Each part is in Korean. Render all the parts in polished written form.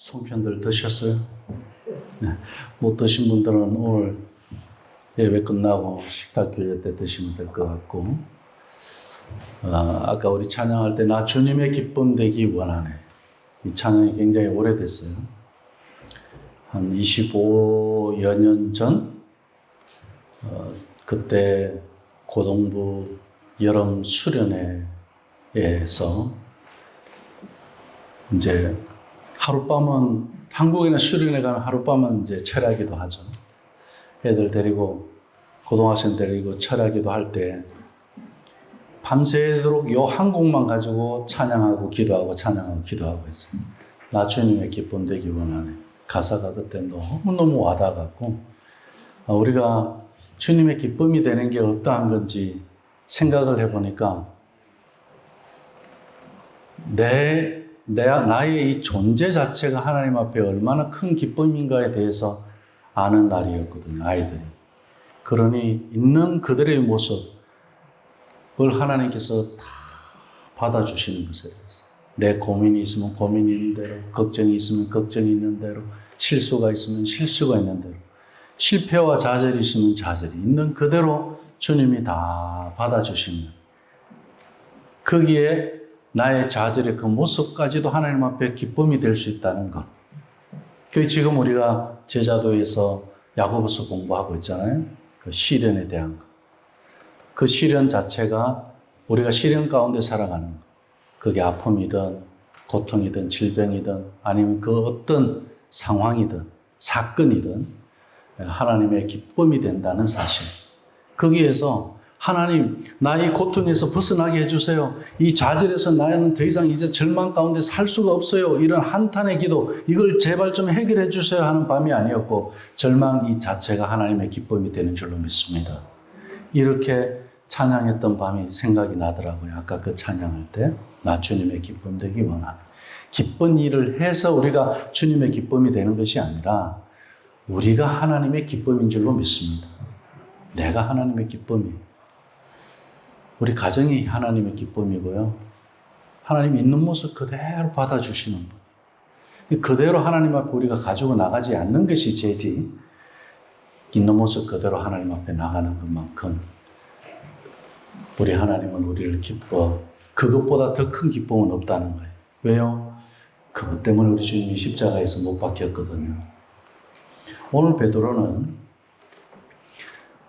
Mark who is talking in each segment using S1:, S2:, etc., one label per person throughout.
S1: 송편들 드셨어요? 네. 못 드신 분들은 오늘 예배 끝나고 식탁 교회 때 드시면 될 것 같고, 아까 우리 찬양할 때 나 주님의 기쁨 되기 원하네. 이 찬양이 굉장히 오래됐어요. 한 25여 년 전, 그때 고등부 여름 수련회에서 이제 하룻밤은, 한국에는 수련회 가면 하룻밤은 이제 철야기도 하죠. 애들 데리고, 고등학생 데리고 철야기도 할 때 밤새도록 요 한 곡만 가지고 찬양하고 기도하고 찬양하고 기도하고 했어요. 나 주님의 기쁨 되기 원하네. 가사가 그때 너무너무 와닿아갖고, 우리가 주님의 기쁨이 되는 게 어떠한 건지 생각을 해보니까 나의 이 존재 자체가 하나님 앞에 얼마나 큰 기쁨인가에 대해서 아는 날이었거든요, 아이들이. 그러니 있는 그들의 모습을 하나님께서 다 받아주시는 것에 대해서. 내 고민이 있으면 고민이 있는 대로, 걱정이 있으면 걱정이 있는 대로, 실수가 있으면 실수가 있는 대로, 실패와 좌절이 있으면 좌절이 있는 그대로 주님이 다 받아주시는, 거기에 나의 좌절의 그 모습까지도 하나님 앞에 기쁨이 될 수 있다는 것. 그 지금 우리가 제자도에서 야고보서 공부하고 있잖아요. 그 시련에 대한 것. 그 시련 자체가 우리가 시련 가운데 살아가는 것. 그게 아픔이든 고통이든 질병이든 아니면 그 어떤 상황이든 사건이든 하나님의 기쁨이 된다는 사실. 거기에서 하나님, 나의 고통에서 벗어나게 해주세요. 이 좌절에서 나는 더 이상 이제 절망 가운데 살 수가 없어요. 이런 한탄의 기도, 이걸 제발 좀 해결해 주세요 하는 밤이 아니었고, 절망 이 자체가 하나님의 기쁨이 되는 줄로 믿습니다. 이렇게 찬양했던 밤이 생각이 나더라고요. 아까 그 찬양할 때, 나 주님의 기쁨 되기 원하네. 기쁜 일을 해서 우리가 주님의 기쁨이 되는 것이 아니라, 우리가 하나님의 기쁨인 줄로 믿습니다. 내가 하나님의 기쁨이. 우리 가정이 하나님의 기쁨이고요. 하나님 있는 모습 그대로 받아주시는 분. 그대로 하나님 앞에 우리가 가지고 나가지 않는 것이 죄지, 있는 모습 그대로 하나님 앞에 나가는 것만큼 우리 하나님은 우리를 기뻐, 그것보다 더 큰 기쁨은 없다는 거예요. 왜요? 그것 때문에 우리 주님이 십자가에서 못 박혔거든요. 오늘 베드로는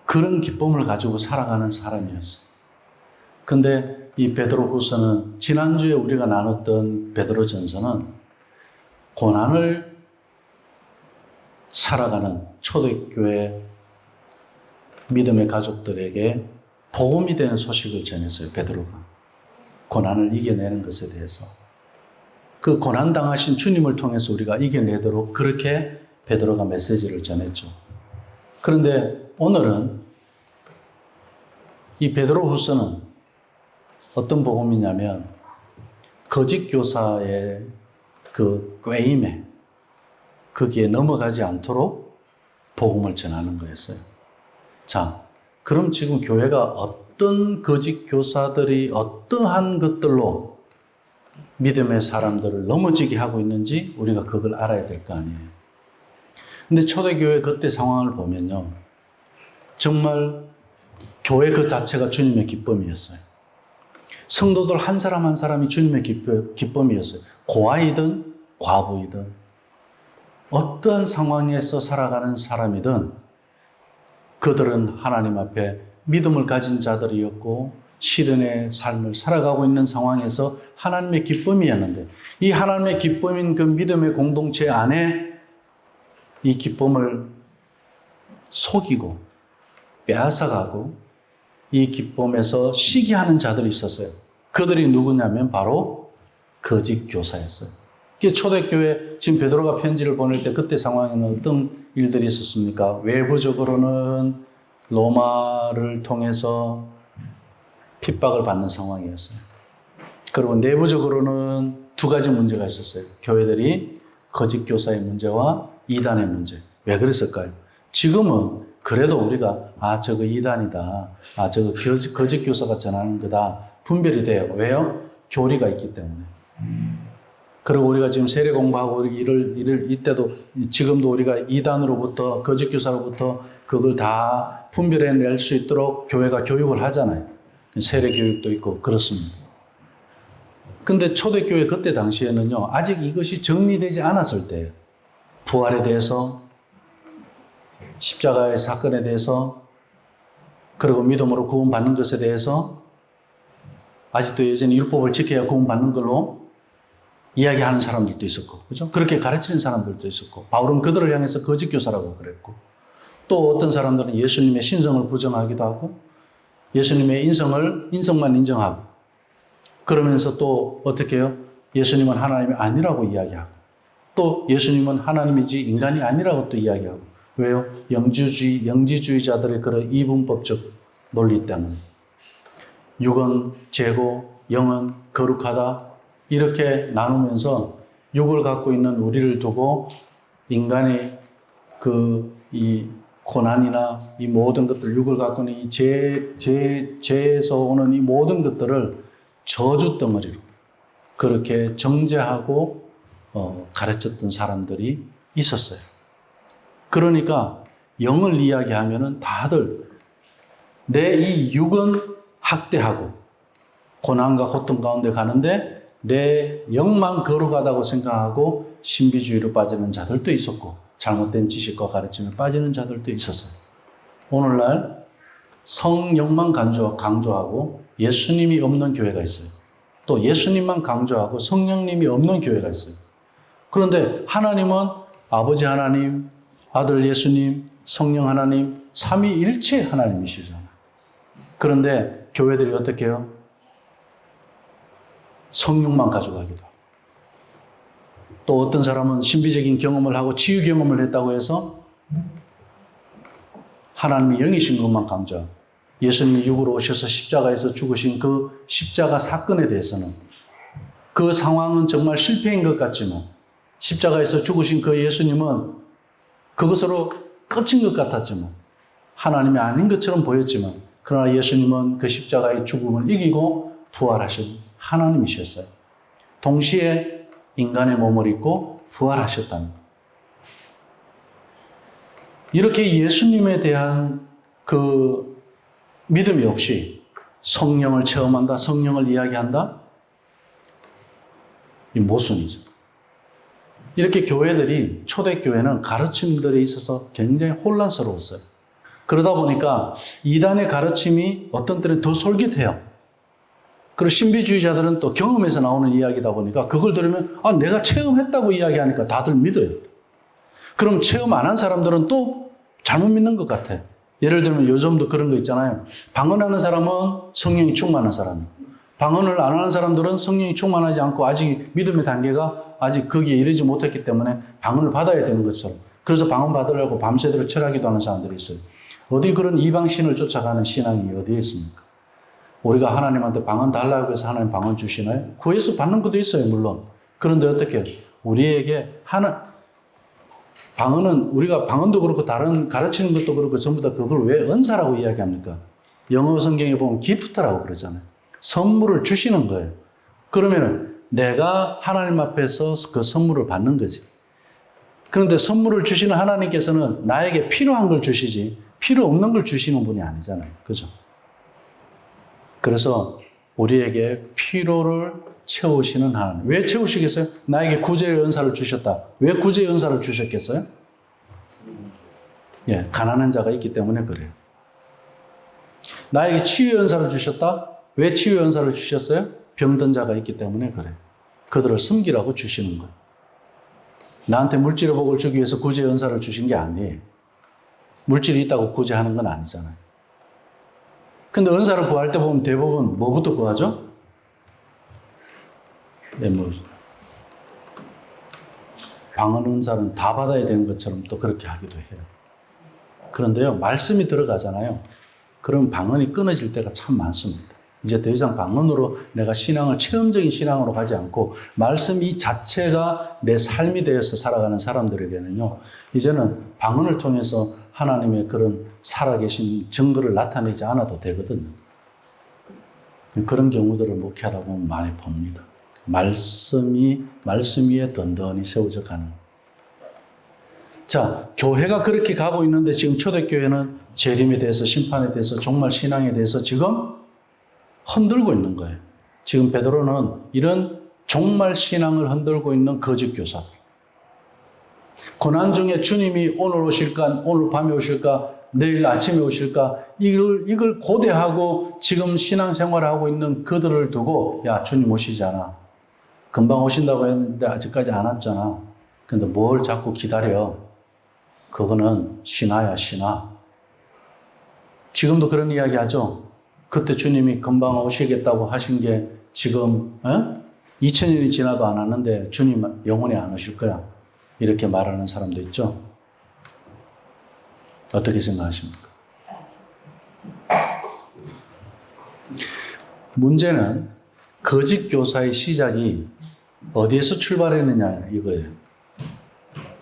S1: 그런 기쁨을 가지고 살아가는 사람이었어요. 근데 이 베드로후서는 지난주에 우리가 나눴던 베드로전서는 고난을 살아가는 초대교회 믿음의 가족들에게 복음이 되는 소식을 전했어요. 베드로가 고난을 이겨내는 것에 대해서, 그 고난 당하신 주님을 통해서 우리가 이겨내도록 그렇게 베드로가 메시지를 전했죠. 그런데 오늘은 이 베드로후서는 어떤 복음이냐면 거짓 교사의 그 꾀임에, 거기에 넘어가지 않도록 복음을 전하는 거였어요. 자, 그럼 지금 교회가 어떤 거짓 교사들이 어떠한 것들로 믿음의 사람들을 넘어지게 하고 있는지 우리가 그걸 알아야 될 거 아니에요. 근데 초대교회 그때 상황을 보면요, 정말 교회 그 자체가 주님의 기쁨이었어요. 성도들 한 사람 한 사람이 주님의 기쁨이었어요. 고아이든 과부이든 어떠한 상황에서 살아가는 사람이든 그들은 하나님 앞에 믿음을 가진 자들이었고, 시련의 삶을 살아가고 있는 상황에서 하나님의 기쁨이었는데, 이 하나님의 기쁨인 그 믿음의 공동체 안에 이 기쁨을 속이고 빼앗아가고 이 기쁨에서 시기하는 자들이 있었어요. 그들이 누구냐면 바로 거짓 교사였어요. 초대교회, 지금 베드로가 편지를 보낼 때 그때 상황에는 어떤 일들이 있었습니까? 외부적으로는 로마를 통해서 핍박을 받는 상황이었어요. 그리고 내부적으로는 두 가지 문제가 있었어요. 교회들이 거짓 교사의 문제와 이단의 문제. 왜 그랬을까요? 지금은 그래도 우리가 저거 이단이다, 저거 거짓 교사가 전하는 거다 분별이 돼요. 왜요? 교리가 있기 때문에. 그리고 우리가 지금 세례 공부하고 이때도 지금도 우리가 이단으로부터 거짓 교사로부터 그걸 다 분별해낼 수 있도록 교회가 교육을 하잖아요. 세례 교육도 있고 그렇습니다. 근데 초대교회 그때 당시에는요, 아직 이것이 정리되지 않았을 때예요. 부활에 대해서, 십자가의 사건에 대해서, 그리고 믿음으로 구원받는 것에 대해서 아직도 여전히 율법을 지켜야 구원받는 걸로 이야기하는 사람들도 있었고, 그죠? 그렇게 가르치는 사람들도 있었고, 바울은 그들을 향해서 거짓 교사라고 그랬고, 또 어떤 사람들은 예수님의 신성을 부정하기도 하고, 예수님의 인성만 인정하고, 그러면서 또 어떻게 해요? 예수님은 하나님이 아니라고 이야기하고, 또 예수님은 하나님이지 인간이 아니라고 또 이야기하고. 왜요? 영지주의자들의 그런 이분법적 논리 때문에. 육은 죄고 영은 거룩하다. 이렇게 나누면서 육을 갖고 있는 우리를 두고 인간의 이 고난이나 이 모든 것들, 육을 갖고 있는 이 죄에서 오는 이 모든 것들을 저주 덩어리로 그렇게 정죄하고 가르쳤던 사람들이 있었어요. 그러니까 영을 이야기하면은 다들 내 이 육은 학대하고 고난과 고통 가운데 가는데 내 영만 거룩하다고 생각하고 신비주의로 빠지는 자들도 있었고 잘못된 지식과 가르침에 빠지는 자들도 있었어요. 오늘날 성령만 강조하고 예수님이 없는 교회가 있어요. 또 예수님만 강조하고 성령님이 없는 교회가 있어요. 그런데 하나님은 아버지 하나님, 아들 예수님, 성령 하나님, 삼위일체 하나님이시잖아요. 그런데 교회들이 어떻게 해요? 성령만 가져가기도 하고, 또 어떤 사람은 신비적인 경험을 하고 치유 경험을 했다고 해서 하나님이 영이신 것만 강조하고, 예수님이 육으로 오셔서 십자가에서 죽으신 그 십자가 사건에 대해서는 그 상황은 정말 실패인 것 같지만 십자가에서 죽으신 그 예수님은 그것으로 끝인 것 같았지만 하나님이 아닌 것처럼 보였지만 그러나 예수님은 그 십자가의 죽음을 이기고 부활하신 하나님이셨어요. 동시에 인간의 몸을 입고 부활하셨다는 것. 이렇게 예수님에 대한 그 믿음이 없이 성령을 체험한다, 성령을 이야기한다? 이 모순이죠. 이렇게 교회들이, 초대교회는 가르침들에 있어서 굉장히 혼란스러웠어요. 그러다 보니까 이단의 가르침이 어떤 때는 더 솔깃해요. 그리고 신비주의자들은 또 경험에서 나오는 이야기다 보니까 그걸 들으면 내가 체험했다고 이야기하니까 다들 믿어요. 그럼 체험 안 한 사람들은 또 잘못 믿는 것 같아요. 예를 들면 요즘도 그런 거 있잖아요. 방언하는 사람은 성령이 충만한 사람이에요. 방언을 안 하는 사람들은 성령이 충만하지 않고 아직 믿음의 단계가 아직 거기에 이르지 못했기 때문에 방언을 받아야 되는 것처럼. 그래서 방언 받으려고 밤새도록 철학기도 하는 사람들이 있어요. 어디 그런 이방신을 쫓아가는 신앙이 어디에 있습니까? 우리가 하나님한테 방언 달라고 해서 하나님 방언 주시나요? 구해서 받는 것도 있어요, 물론. 그런데 어떻게 우리에게 방언은 우리가 방언도 그렇고 다른 가르치는 것도 그렇고 전부 다 그걸 왜 은사라고 이야기합니까? 영어 성경에 보면 기프트라고 그러잖아요. 선물을 주시는 거예요. 그러면 내가 하나님 앞에서 그 선물을 받는 거지. 그런데 선물을 주시는 하나님께서는 나에게 필요한 걸 주시지 필요 없는 걸 주시는 분이 아니잖아요. 그죠? 그래서 우리에게 필요를 채우시는 하나님. 왜 채우시겠어요? 나에게 구제의 은사를 주셨다. 왜 구제의 은사를 주셨겠어요? 예, 가난한 자가 있기 때문에 그래요. 나에게 치유의 은사를 주셨다. 왜 치유의 은사를 주셨어요? 병든 자가 있기 때문에 그래요. 그들을 섬기라고 주시는 거예요. 나한테 물질의 복을 주기 위해서 구제의 은사를 주신 게 아니에요. 물질이 있다고 구제하는 건 아니잖아요. 근데 은사를 구할 때 보면 대부분 뭐부터 구하죠? 네, 방언 은사는 다 받아야 되는 것처럼 또 그렇게 하기도 해요. 그런데요, 말씀이 들어가잖아요. 그럼 방언이 끊어질 때가 참 많습니다. 이제 더 이상 방언으로 내가 신앙을 체험적인 신앙으로 가지 않고 말씀 이 자체가 내 삶이 되어서 살아가는 사람들에게는요, 이제는 방언을 통해서 하나님의 그런 살아계신 증거를 나타내지 않아도 되거든요. 그런 경우들을 목회하다 보면 많이 봅니다. 말씀 위에 든든히 세워져 가는. 자, 교회가 그렇게 가고 있는데 지금 초대교회는 재림에 대해서, 심판에 대해서, 종말 신앙에 대해서 지금 흔들고 있는 거예요. 지금 베드로는 이런 종말 신앙을 흔들고 있는 거짓 교사들. 고난 중에 주님이 오늘 오실까, 오늘 밤에 오실까, 내일 아침에 오실까, 이걸 고대하고 지금 신앙생활하고 있는 그들을 두고, 야, 주님 오시잖아. 금방 오신다고 했는데 아직까지 안 왔잖아. 근데 뭘 자꾸 기다려? 그거는 신화야, 신화. 지금도 그런 이야기 하죠. 그때 주님이 금방 오시겠다고 하신 게 지금 2000년이 지나도 안 왔는데 주님 영원히 안 오실 거야. 이렇게 말하는 사람도 있죠. 어떻게 생각하십니까? 문제는 거짓 교사의 시작이 어디에서 출발했느냐 이거예요.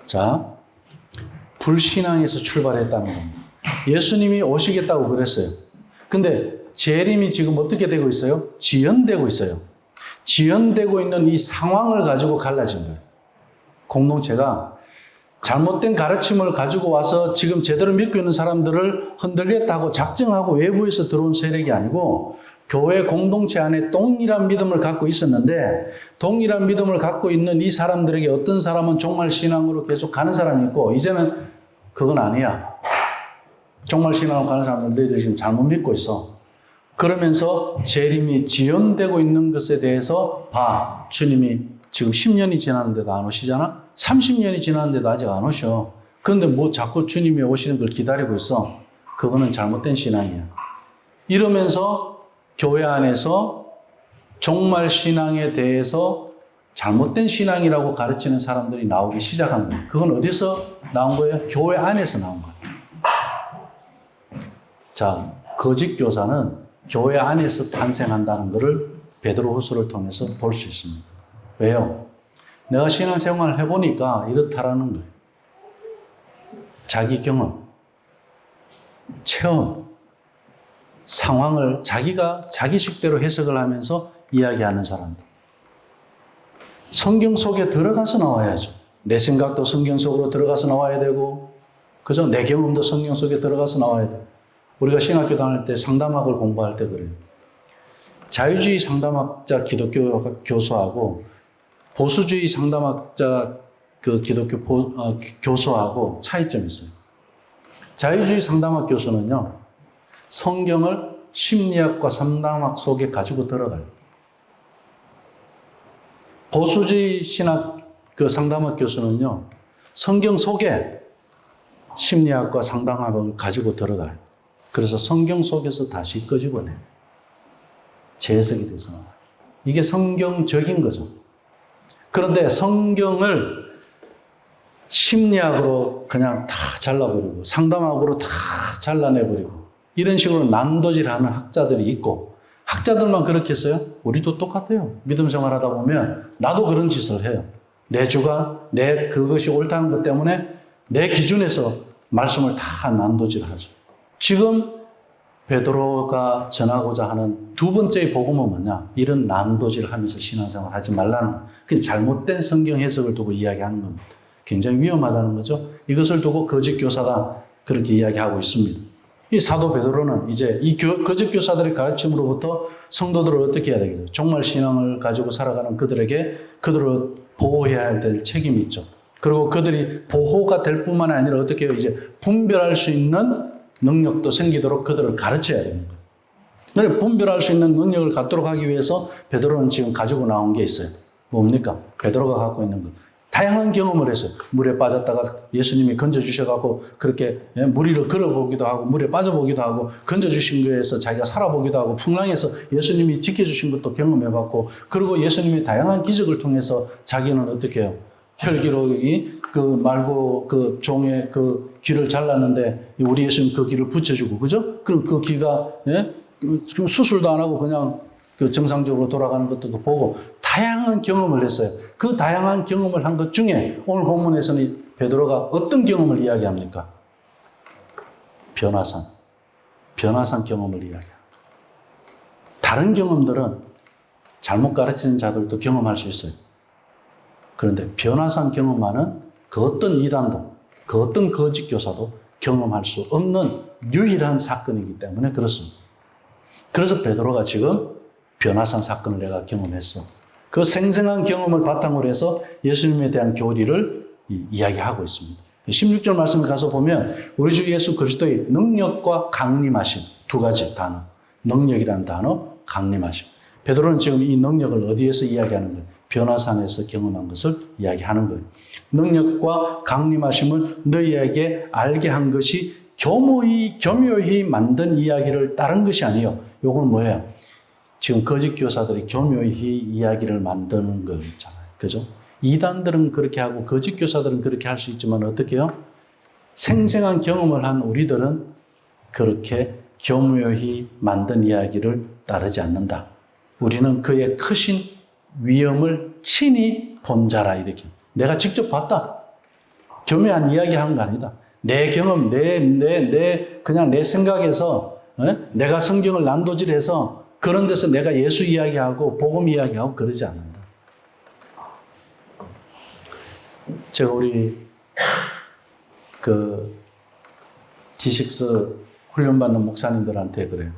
S1: 자, 불신앙에서 출발했다는 겁니다. 예수님이 오시겠다고 그랬어요. 근데 재림이 지금 어떻게 되고 있어요? 지연되고 있어요. 지연되고 있는 이 상황을 가지고 갈라진 거예요. 공동체가 잘못된 가르침을 가지고 와서 지금 제대로 믿고 있는 사람들을 흔들겠다고 작정하고 외부에서 들어온 세력이 아니고 교회 공동체 안에 동일한 믿음을 갖고 있었는데 동일한 믿음을 갖고 있는 이 사람들에게 어떤 사람은 정말 신앙으로 계속 가는 사람이 있고 이제는 그건 아니야. 정말 신앙으로 가는 사람들 너희들 지금 잘못 믿고 있어. 그러면서 재림이 지연되고 있는 것에 대해서 봐. 주님이 지금 10년이 지났는데도 안 오시잖아? 30년이 지났는데도 아직 안 오셔. 그런데 뭐 자꾸 주님이 오시는 걸 기다리고 있어. 그거는 잘못된 신앙이야. 이러면서 교회 안에서 종말 신앙에 대해서 잘못된 신앙이라고 가르치는 사람들이 나오기 시작한 거예요. 그건 어디서 나온 거예요? 교회 안에서 나온 거예요. 자, 거짓 교사는 교회 안에서 탄생한다는 것을 베드로후서를 통해서 볼 수 있습니다. 왜요? 내가 신앙생활을 해보니까 이렇다라는 거예요. 자기 경험, 체험, 상황을 자기가 자기식대로 해석을 하면서 이야기하는 사람들. 성경 속에 들어가서 나와야죠. 내 생각도 성경 속으로 들어가서 나와야 되고, 그죠? 내 경험도 성경 속에 들어가서 나와야 돼요. 우리가 신학교 다닐 때 상담학을 공부할 때 그래요. 자유주의 상담학자 기독교 교수하고 보수주의 상담학자 기독교 교수하고 차이점이 있어요. 자유주의 상담학 교수는요, 성경을 심리학과 상담학 속에 가지고 들어가요. 보수주의 신학 상담학 교수는요, 성경 속에 심리학과 상담학을 가지고 들어가요. 그래서 성경 속에서 다시 끄집어내요. 재해석이 돼서 나와요. 이게 성경적인 거죠. 그런데 성경을 심리학으로 그냥 다 잘라버리고 상담학으로 다 잘라내버리고 이런 식으로 난도질하는 학자들이 있고 학자들만 그렇게 했어요? 우리도 똑같아요. 믿음 생활하다 보면 나도 그런 짓을 해요. 내 주관, 내 그것이 옳다는 것 때문에 내 기준에서 말씀을 다 난도질하죠. 지금 베드로가 전하고자 하는 두 번째의 복음은 뭐냐? 이런 난도질을 하면서 신앙생활 하지 말라는 그 잘못된 성경 해석을 두고 이야기하는 겁니다. 굉장히 위험하다는 거죠. 이것을 두고 거짓 교사가 그렇게 이야기하고 있습니다. 이 사도 베드로는 이제 이 거짓 교사들의 가르침으로부터 성도들을 어떻게 해야 되겠어요? 정말 신앙을 가지고 살아가는 그들에게 그들을 보호해야 될 책임이 있죠. 그리고 그들이 보호가 될 뿐만 아니라 어떻게 해요? 이제 분별할 수 있는 능력도 생기도록 그들을 가르쳐야 되는 거예요. 분별할 수 있는 능력을 갖도록 하기 위해서 베드로는 지금 가지고 나온 게 있어요. 뭡니까? 베드로가 갖고 있는 것. 다양한 경험을 했어요. 물에 빠졌다가 예수님이 건져주셔갖고 그렇게 무리를 걸어보기도 하고 물에 빠져보기도 하고 건져주신 거에서 자기가 살아보기도 하고 풍랑에서 예수님이 지켜주신 것도 경험해봤고 그리고 예수님이 다양한 기적을 통해서 자기는 어떻게 해요? 혈기록이 말고 종의 귀를 잘랐는데 우리 예수님 그 귀를 붙여주고 그죠? 그럼 그 귀가 수술도 안 하고 그냥 정상적으로 돌아가는 것도 보고 다양한 경험을 했어요. 그 다양한 경험을 한 것 중에 오늘 본문에서는 베드로가 어떤 경험을 이야기합니까? 변화산 경험을 이야기합니다. 다른 경험들은 잘못 가르치는 자들도 경험할 수 있어요. 그런데 변화산 경험하는 그 어떤 이단도, 그 어떤 거짓 교사도 경험할 수 없는 유일한 사건이기 때문에 그렇습니다. 그래서 베드로가 지금 변화산 사건을 내가 경험했어. 그 생생한 경험을 바탕으로 해서 예수님에 대한 교리를 이야기하고 있습니다. 16절 말씀에 가서 보면 우리 주 예수 그리스도의 능력과 강림하심, 두 가지 단어. 능력이라는 단어, 강림하심. 베드로는 지금 이 능력을 어디에서 이야기하는 거예요? 변화산에서 경험한 것을 이야기하는 거예요. 능력과 강림하심을 너희에게 알게 한 것이 교묘히 만든 이야기를 따른 것이 아니에요. 요건 뭐예요? 지금 거짓 교사들이 교묘히 이야기를 만드는 거 있잖아요. 그죠? 이단들은 그렇게 하고 거짓 교사들은 그렇게 할 수 있지만 어떻게 해요? 생생한 경험을 한 우리들은 그렇게 교묘히 만든 이야기를 따르지 않는다. 우리는 그의 크신 위엄을 친히 본 자라 이렇게. 내가 직접 봤다. 교묘한 이야기 하는 거 아니다. 내 경험, 그냥 내 생각에서 내가 성경을 난도질해서 그런 데서 내가 예수 이야기하고 복음 이야기하고 그러지 않는다. 제가 우리 D6 훈련받는 목사님들한테 그래요.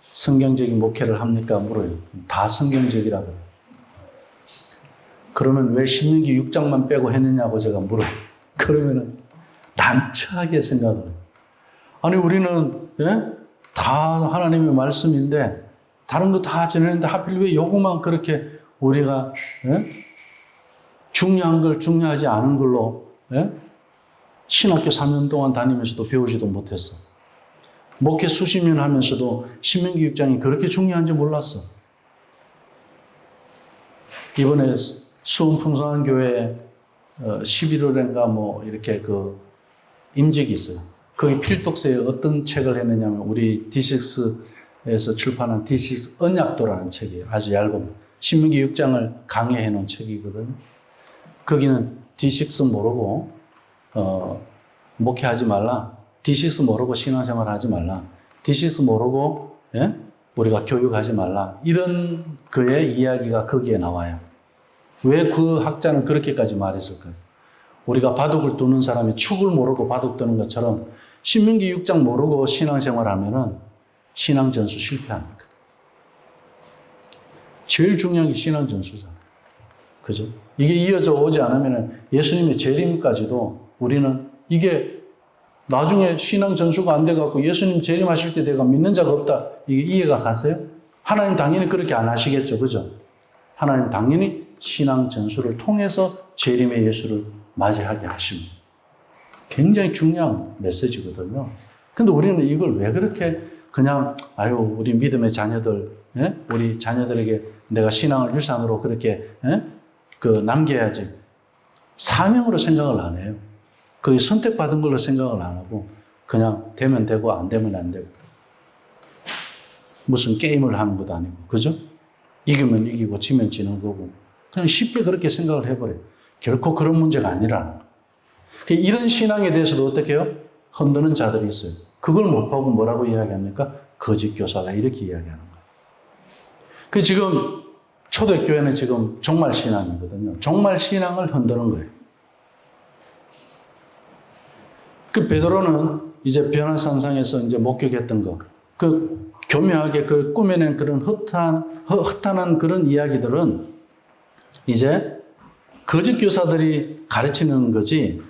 S1: 성경적인 목회를 합니까? 물어요. 다 성경적이라고 그래요. 그러면 왜 신명기 6장만 빼고 했느냐고 제가 물어요. 그러면은 난처하게 생각을 해요. 아니 우리는 다 하나님의 말씀인데 다른 거 다 전했는데 하필 왜 요거만 그렇게 우리가 중요한 걸 중요하지 않은 걸로 신학교 3년 동안 다니면서도 배우지도 못했어. 목회 수십 년 하면서도 신명기 6장이 그렇게 중요한지 몰랐어. 이번에 수원 풍성한 교회 11월인가 뭐 이렇게 임직이 있어요. 거기 필독서에 어떤 책을 했느냐면 우리 D6에서 출판한 D6 언약도라는 책이에요. 아주 얇은 신명기 6장을 강해해 놓은 책이거든요. 거기는 D6 모르고 목회하지 말라. D6 모르고 신앙생활 하지 말라. D6 모르고 우리가 교육하지 말라. 이런 그의 이야기가 거기에 나와요. 왜 그 학자는 그렇게까지 말했을까요? 우리가 바둑을 두는 사람이 축을 모르고 바둑 두는 것처럼 신명기 6장 모르고 신앙생활 하면은 신앙 전수 실패합니까? 제일 중요한 게 신앙 전수잖아요. 그죠? 이게 이어져 오지 않으면 예수님의 재림까지도 우리는 이게 나중에 신앙 전수가 안 돼갖고 예수님 재림하실 때 내가 믿는 자가 없다. 이게 이해가 가세요? 하나님 당연히 그렇게 안 하시겠죠. 그죠? 하나님 당연히 신앙 전수를 통해서 재림의 예수를 맞이하게 하십니다. 굉장히 중요한 메시지거든요. 근데 우리는 이걸 왜 그렇게 그냥 우리 믿음의 자녀들, 우리 자녀들에게 내가 신앙을 유산으로 그렇게 남겨야지. 사명으로 생각을 안 해요. 그게 선택받은 걸로 생각을 안 하고 그냥 되면 되고 안 되면 안 되고 무슨 게임을 하는 것도 아니고 그죠? 이기면 이기고 지면 지는 거고 그냥 쉽게 그렇게 생각을 해버려요. 결코 그런 문제가 아니라는 거예요. 이런 신앙에 대해서도 어떻게 해요? 흔드는 자들이 있어요. 그걸 못 보고 뭐라고 이야기합니까? 거짓 교사가 이렇게 이야기하는 거예요. 지금 초대교회는 지금 종말 신앙이거든요. 종말 신앙을 흔드는 거예요. 베드로는 이제 변화산상에서 이제 목격했던 거, 교묘하게 그걸 꾸며낸 그런 허탄한 그런 이야기들은 이제 거짓 교사들이 가르치는 거지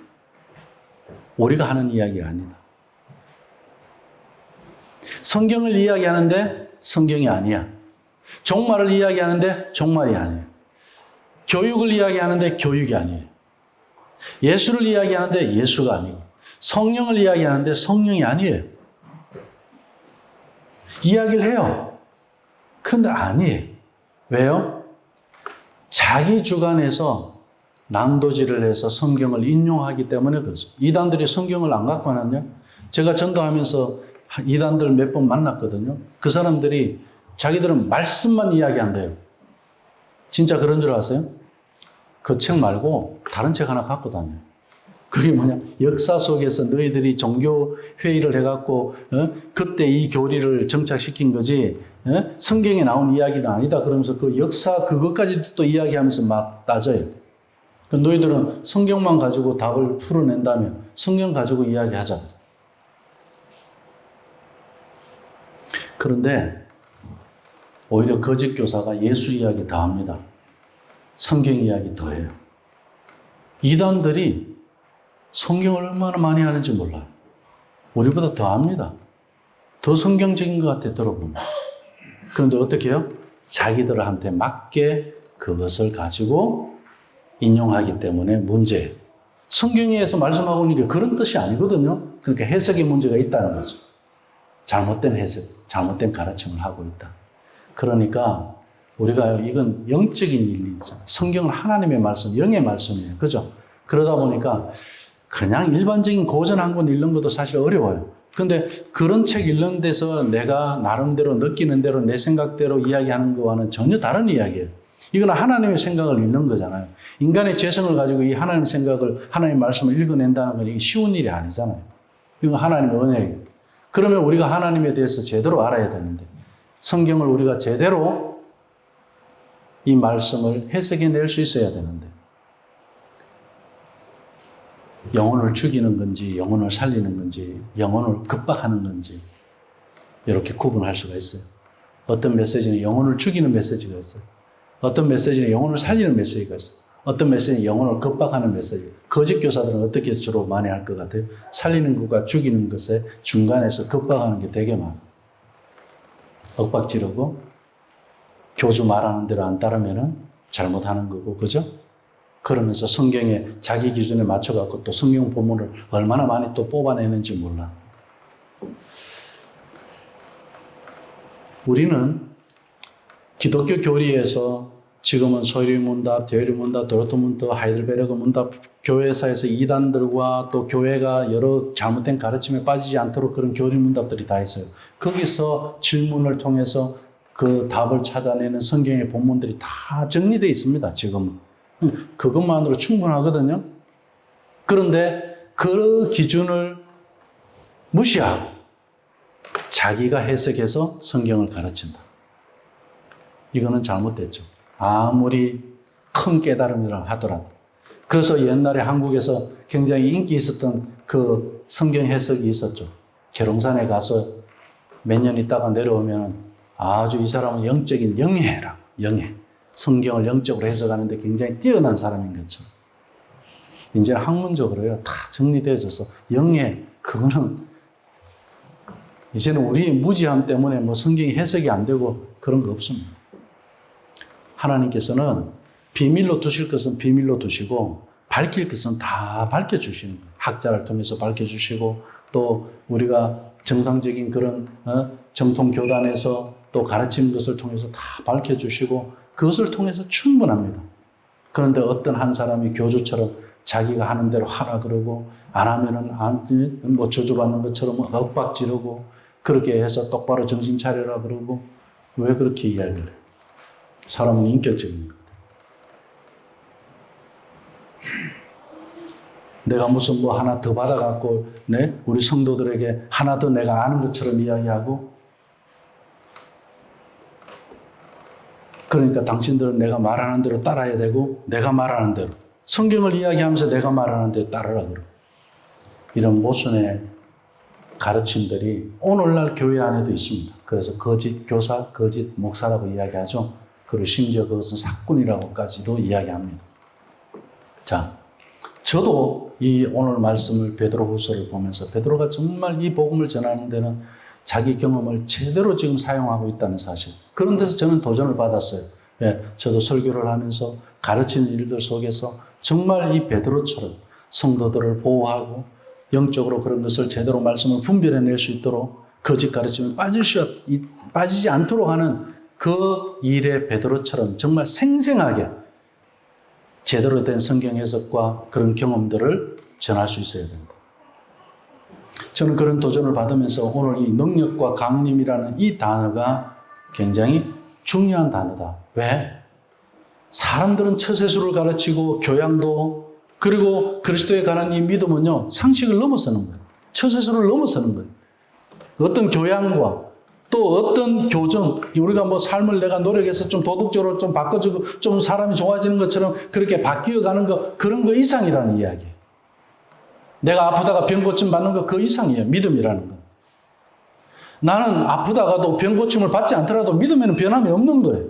S1: 우리가 하는 이야기가 아니다. 성경을 이야기하는데 성경이 아니야. 종말을 이야기하는데 종말이 아니에요. 교육을 이야기하는데 교육이 아니에요. 예수를 이야기하는데 예수가 아니고 성령을 이야기하는데 성령이 아니에요. 이야기를 해요. 그런데 아니에요. 왜요? 자기 주관에서 난도질을 해서 성경을 인용하기 때문에 그렇습니다. 이단들이 성경을 안 갖고 왔냐? 제가 전도하면서 이단들 몇 번 만났거든요. 그 사람들이 자기들은 말씀만 이야기한대요. 진짜 그런 줄 아세요? 그 책 말고 다른 책 하나 갖고 다녀요. 그게 뭐냐? 역사 속에서 너희들이 종교 회의를 해갖고 그때 이 교리를 정착시킨 거지 예? 성경에 나온 이야기는 아니다 그러면서 그 역사 그것까지도 또 이야기하면서 막 따져요. 너희들은 성경만 가지고 답을 풀어낸다면 성경 가지고 이야기하자. 그런데 오히려 거짓 교사가 예수 이야기 더 합니다. 성경 이야기 더 해요. 이단들이 성경을 얼마나 많이 하는지 몰라요. 우리보다 더 합니다. 더 성경적인 것 같아 들어보면. 그런데 어떻게 해요? 자기들한테 맞게 그것을 가지고 인용하기 때문에 문제예요. 성경에서 말씀하고 있는 게 그런 뜻이 아니거든요. 그러니까 해석의 문제가 있다는 거죠. 잘못된 해석, 잘못된 가르침을 하고 있다. 그러니까 우리가 이건 영적인 일이잖아요. 성경은 하나님의 말씀, 영의 말씀이에요. 그죠? 그러다 보니까 그냥 일반적인 고전 한 권 읽는 것도 사실 어려워요. 근데 그런 책 읽는 데서 내가 나름대로 느끼는 대로 내 생각대로 이야기하는 거와는 전혀 다른 이야기예요. 이건 하나님의 생각을 읽는 거잖아요. 인간의 죄성을 가지고 이 하나님의 생각을, 하나님의 말씀을 읽어낸다는 건 이게 쉬운 일이 아니잖아요. 이건 하나님의 은혜예요. 그러면 우리가 하나님에 대해서 제대로 알아야 되는데 성경을 우리가 제대로 이 말씀을 해석해낼 수 있어야 되는데 영혼을 죽이는 건지 영혼을 살리는 건지 영혼을 급박하는 건지 이렇게 구분할 수가 있어요. 어떤 메시지는 영혼을 죽이는 메시지가 있어요. 어떤 메시지는 영혼을 살리는 메시지가 있어요. 어떤 메시지는 영혼을 급박하는 메시지. 거짓 교사들은 어떻게 주로 많이 할 것 같아요? 살리는 것과 죽이는 것에 중간에서 급박하는 게 되게 많아요. 윽박 지르고 교주 말하는 대로 안 따르면 잘못하는 거고, 그죠? 그러면서 성경에 자기 기준에 맞춰갖고 또 성경 본문을 얼마나 많이 또 뽑아내는지 몰라. 우리는 기독교 교리에서 지금은 소요리 문답, 데요리 문답, 도르트문트, 하이델베르그 문답, 교회사에서 이단들과 또 교회가 여러 잘못된 가르침에 빠지지 않도록 그런 교리 문답들이 다 있어요. 거기서 질문을 통해서 그 답을 찾아내는 성경의 본문들이 다 정리되어 있습니다, 지금은. 그것만으로 충분하거든요. 그런데 그 기준을 무시하고 자기가 해석해서 성경을 가르친다. 이거는 잘못됐죠. 아무리 큰 깨달음이라 하더라도. 그래서 옛날에 한국에서 굉장히 인기 있었던 그 성경 해석이 있었죠. 계룡산에 가서 몇 년 있다가 내려오면 아주 이 사람은 영적인 영예라. 영예. 성경을 영적으로 해석하는데 굉장히 뛰어난 사람인 것처럼. 이제는 학문적으로요, 다 정리되어져서 영예, 그거는 이제는 우리의 무지함 때문에 뭐 성경이 해석이 안 되고 그런 거 없습니다. 하나님께서는 비밀로 두실 것은 비밀로 두시고 밝힐 것은 다 밝혀주시는 거예요. 학자를 통해서 밝혀주시고 또 우리가 정상적인 그런 정통 교단에서 또 가르치는 것을 통해서 다 밝혀주시고 그것을 통해서 충분합니다. 그런데 어떤 한 사람이 교주처럼 자기가 하는 대로 하라 그러고 안 하면은 뭐 저주받는 것처럼 윽박 지르고 그렇게 해서 똑바로 정신 차려라 그러고 왜 그렇게 이야기를 해요? 사람은 인격적인 것. 내가 무슨 뭐 하나 더 받아갖고 우리 성도들에게 하나 더 내가 아는 것처럼 이야기하고 그러니까 당신들은 내가 말하는 대로 따라야 되고 내가 말하는 대로 성경을 이야기하면서 내가 말하는 대로 따르라 그러고 이런 모순의 가르침들이 오늘날 교회 안에도 있습니다. 그래서 거짓 교사, 거짓 목사라고 이야기하죠. 그리고 심지어 그것은 사꾼이라고까지도 이야기합니다. 자, 저도 이 오늘 말씀을 베드로후서를 보면서 베드로가 정말 이 복음을 전하는 데는 자기 경험을 제대로 지금 사용하고 있다는 사실. 그런 데서 저는 도전을 받았어요. 예, 저도 설교를 하면서 가르치는 일들 속에서 정말 이 베드로처럼 성도들을 보호하고 영적으로 그런 것을 제대로 말씀을 분별해낼 수 있도록 거짓 가르침에 빠지지 않도록 하는 그 일에 베드로처럼 정말 생생하게 제대로 된 성경 해석과 그런 경험들을 전할 수 있어야 된다. 저는 그런 도전을 받으면서 오늘 이 능력과 강림이라는 이 단어가 굉장히 중요한 단어다. 왜? 사람들은 처세술을 가르치고 교양도 그리고 그리스도에 관한 이 믿음은요 상식을 넘어서는 거예요. 처세술을 넘어서는 거예요. 어떤 교양과 또 어떤 교정, 우리가 뭐 삶을 내가 노력해서 좀 도덕적으로 좀 바꿔주고 좀 사람이 좋아지는 것처럼 그렇게 바뀌어가는 거, 그런 거 이상이라는 이야기예요. 내가 아프다가 병 고침 받는 거 그 이상이에요. 믿음이라는 거. 나는 아프다가도 병 고침을 받지 않더라도 믿음에는 변함이 없는 거예요.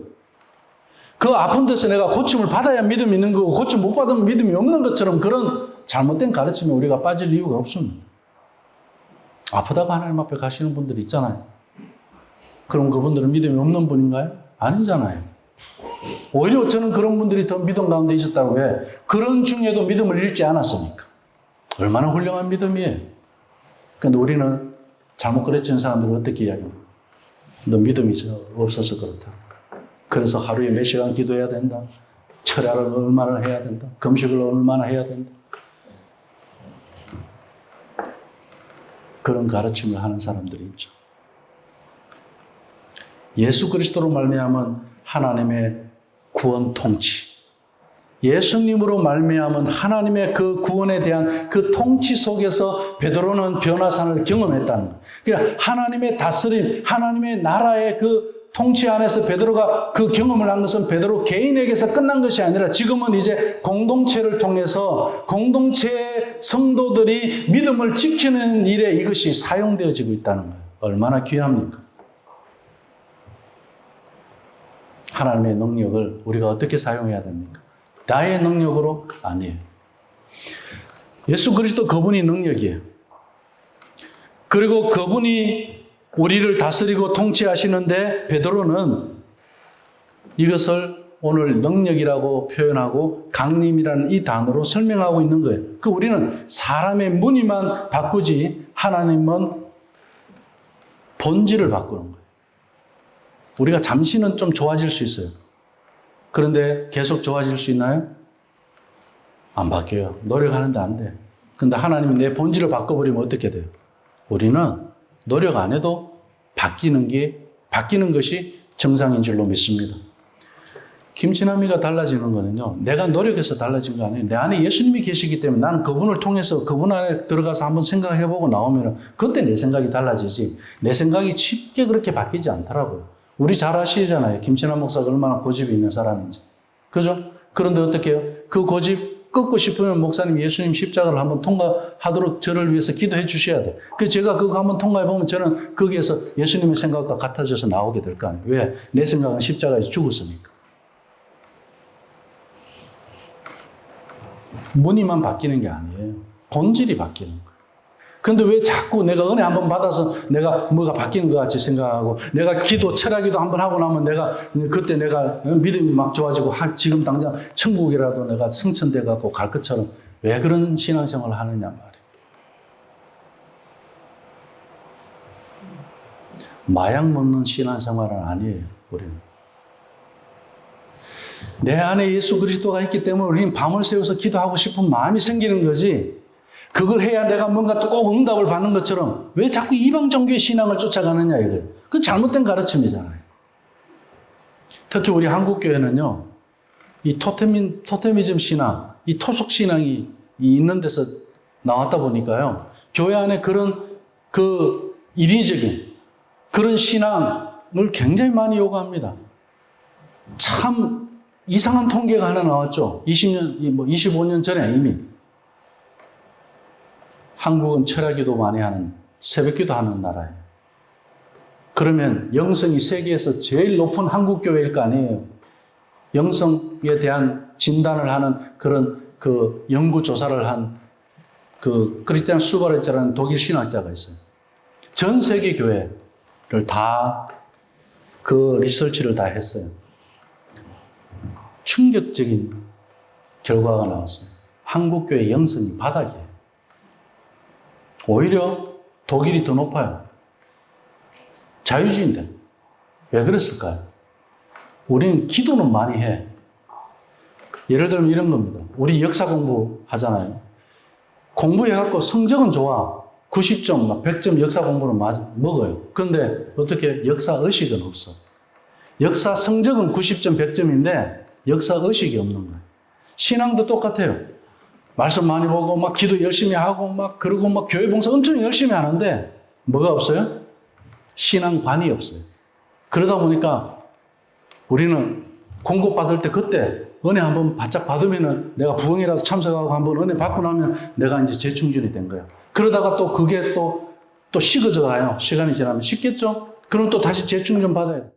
S1: 그 아픈 데서 내가 고침을 받아야 믿음이 있는 거고 고침 못 받으면 믿음이 없는 것처럼 그런 잘못된 가르침에 우리가 빠질 이유가 없습니다. 아프다고 하나님 앞에 가시는 분들이 있잖아요. 그럼 그분들은 믿음이 없는 분인가요? 아니잖아요. 오히려 저는 그런 분들이 더 믿음 가운데 있었다고 해. 그런 중에도 믿음을 잃지 않았으니까. 얼마나 훌륭한 믿음이에요. 그런데 우리는 잘못 가르치는 사람들은 어떻게 이야기합니까? 너 믿음이 없어서 그렇다. 그래서 하루에 몇 시간 기도해야 된다. 철야를 얼마나 해야 된다. 금식을 얼마나 해야 된다. 그런 가르침을 하는 사람들이 있죠. 예수 그리스도로 말미암은 하나님의 구원 통치, 예수님으로 말미암은 하나님의 그 구원에 대한 그 통치 속에서 베드로는 변화산을 경험했다는 거예요. 그러니까 하나님의 다스림, 하나님의 나라의 그 통치 안에서 베드로가 그 경험을 한 것은 베드로 개인에게서 끝난 것이 아니라 지금은 이제 공동체를 통해서 공동체의 성도들이 믿음을 지키는 일에 이것이 사용되어지고 있다는 거예요. 얼마나 귀합니까? 하나님의 능력을 우리가 어떻게 사용해야 됩니까? 나의 능력으로? 아니에요. 예수 그리스도 그분이 능력이에요. 그리고 그분이 우리를 다스리고 통치하시는데 베드로는 이것을 오늘 능력이라고 표현하고 강림이라는 이 단어로 설명하고 있는 거예요. 그 우리는 사람의 무늬만 바꾸지 하나님은 본질을 바꾸는 거예요. 우리가 잠시는 좀 좋아질 수 있어요. 그런데 계속 좋아질 수 있나요? 안 바뀌어요. 노력하는데 안 돼. 근데 하나님이 내 본질을 바꿔버리면 어떻게 돼요? 우리는 노력 안 해도 바뀌는 것이 정상인 줄로 믿습니다. 김치남이가 달라지는 거는요, 내가 노력해서 달라진 거 아니에요. 내 안에 예수님이 계시기 때문에 나는 그분을 통해서 그분 안에 들어가서 한번 생각해보고 나오면 그때 내 생각이 달라지지, 내 생각이 쉽게 그렇게 바뀌지 않더라고요. 우리 잘 아시잖아요. 김치남 목사가 얼마나 고집이 있는 사람인지. 그죠? 그런데 어떻게 해요? 그 고집 끊고 싶으면 목사님 예수님 십자가를 한번 통과하도록 저를 위해서 기도해 주셔야 돼요. 제가 그거 한번 통과해 보면 저는 거기에서 예수님의 생각과 같아져서 나오게 될 거 아니에요. 왜? 내 생각은 십자가에서 죽었으니까. 무늬만 바뀌는 게 아니에요. 본질이 바뀌는 거예요. 그런데 왜 자꾸 내가 은혜 한번 받아서 내가 뭐가 바뀌는 것 같이 생각하고 내가 철야기도 한번 하고 나면 그때 내가 믿음이 막 좋아지고 지금 당장 천국이라도 내가 승천돼 갖고 갈 것처럼 왜 그런 신앙생활을 하느냐 말이에요. 마약 먹는 신앙생활은 아니에요. 우리는. 내 안에 예수 그리스도가 있기 때문에 우리는 밤을 새워서 기도하고 싶은 마음이 생기는 거지. 그걸 해야 내가 뭔가 또 꼭 응답을 받는 것처럼 왜 자꾸 이방 종교의 신앙을 쫓아가느냐 이거예요. 그 잘못된 가르침이잖아요. 특히 우리 한국 교회는요, 이 토테미즘 신앙, 이 토속 신앙이 있는 데서 나왔다 보니까요, 교회 안에 그런 그 인위적인 그런 신앙을 굉장히 많이 요구합니다. 참 이상한 통계가 하나 나왔죠. 25년 전에 이미. 한국은 철야기도 많이 하는, 새벽기도 하는 나라예요. 그러면 영성이 세계에서 제일 높은 한국교회일 거 아니에요. 영성에 대한 진단을 하는 그런 그 연구조사를 한 그 크리스티안 수바르츠라는 독일 신학자가 있어요. 전 세계 교회를 다 그 리서치를 다 했어요. 충격적인 결과가 나왔어요. 한국교회 영성이 바닥이에요. 오히려 독일이 더 높아요. 자유주의인데. 왜 그랬을까요? 우리는 기도는 많이 해. 예를 들면 이런 겁니다. 우리 역사 공부 하잖아요. 공부해갖고 성적은 좋아. 90점, 막 100점 역사 공부는 먹어요. 그런데 어떻게 역사 의식은 없어. 역사 성적은 90점, 100점인데 역사 의식이 없는 거예요. 신앙도 똑같아요. 말씀 많이 보고 막 기도 열심히 하고 막 그러고 막 교회 봉사 엄청 열심히 하는데 뭐가 없어요? 신앙관이 없어요. 그러다 보니까 우리는 공급받을 때 그때 은혜 한번 바짝 받으면은 내가 부흥이라도 참석하고 한번 은혜 받고 나면 내가 이제 재충전이 된 거예요. 그러다가 또 그게 또 식어져 가요. 시간이 지나면 식겠죠? 그럼 또 다시 재충전 받아야 돼.